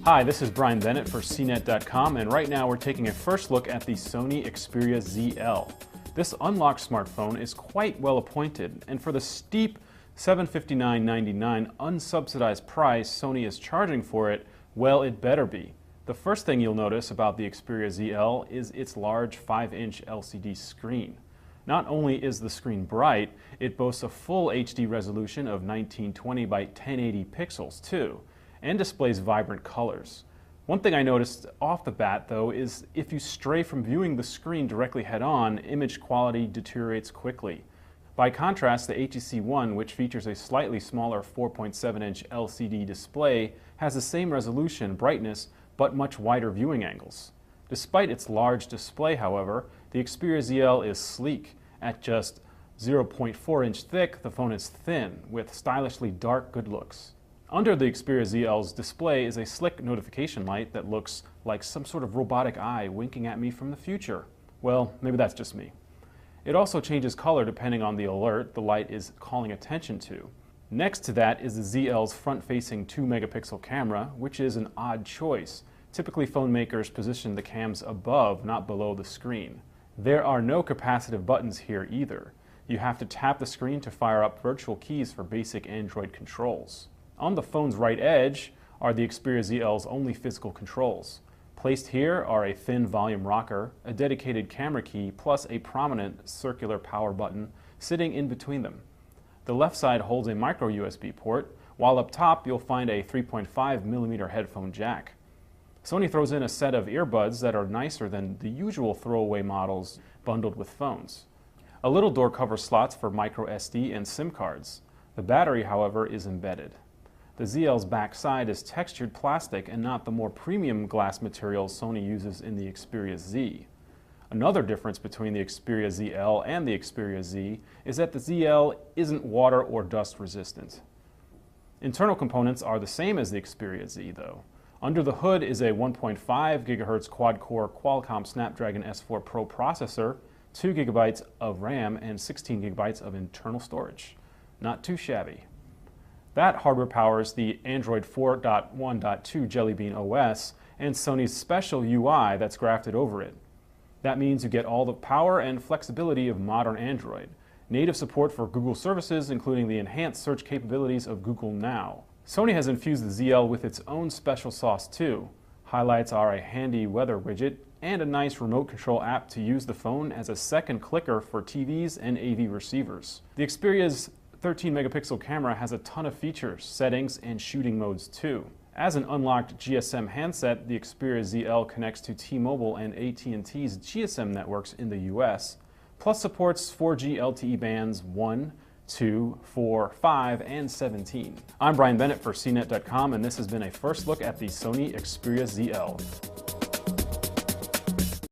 Hi, this is Brian Bennett for CNET.com, and right now we're taking a first look at the Sony Xperia ZL. This unlocked smartphone is quite well appointed, and for the steep $759.99 unsubsidized price Sony is charging for it, well, it better be. The first thing you'll notice about the Xperia ZL is its large 5-inch LCD screen. Not only is the screen bright, it boasts a full HD resolution of 1920 by 1080 pixels too, and displays vibrant colors. One thing I noticed off the bat, though, is if you stray from viewing the screen directly head-on, image quality deteriorates quickly. By contrast, the HTC One, which features a slightly smaller 4.7-inch LCD display, has the same resolution, brightness, but much wider viewing angles. Despite its large display, however, the Xperia ZL is sleek. At just 0.4-inch thick, the phone is thin, with stylishly dark good looks. Under the Xperia ZL's display is a slick notification light that looks like some sort of robotic eye winking at me from the future. Well, maybe that's just me. It also changes color depending on the alert the light is calling attention to. Next to that is the ZL's front-facing 2-megapixel camera, which is an odd choice. Typically, phone makers position the cams above, not below the screen. There are no capacitive buttons here either. You have to tap the screen to fire up virtual keys for basic Android controls. On the phone's right edge are the Xperia ZL's only physical controls. Placed here are a thin volume rocker, a dedicated camera key, plus a prominent circular power button sitting in between them. The left side holds a micro USB port, while up top you'll find a 3.5mm headphone jack. Sony throws in a set of earbuds that are nicer than the usual throwaway models bundled with phones. A little door cover slots for micro SD and SIM cards. The battery, however, is embedded. The ZL's back side is textured plastic and not the more premium glass materials Sony uses in the Xperia Z. Another difference between the Xperia ZL and the Xperia Z is that the ZL isn't water or dust resistant. Internal components are the same as the Xperia Z, though. Under the hood is a 1.5 GHz quad-core Qualcomm Snapdragon S4 Pro processor, 2 GB of RAM, and 16 GB of internal storage. Not too shabby. That hardware powers the Android 4.1.2 Jelly Bean OS and Sony's special UI that's grafted over it. That means you get all the power and flexibility of modern Android. Native support for Google services, including the enhanced search capabilities of Google Now. Sony has infused the ZL with its own special sauce too. Highlights are a handy weather widget and a nice remote control app to use the phone as a second clicker for TVs and AV receivers. The Xperia's 13-megapixel camera has a ton of features, settings, and shooting modes too. As an unlocked GSM handset, the Xperia ZL connects to T-Mobile and AT&T's GSM networks in the US, plus supports 4G LTE bands 1, 2, 4, 5, and 17. I'm Brian Bennett for CNET.com, and this has been a first look at the Sony Xperia ZL.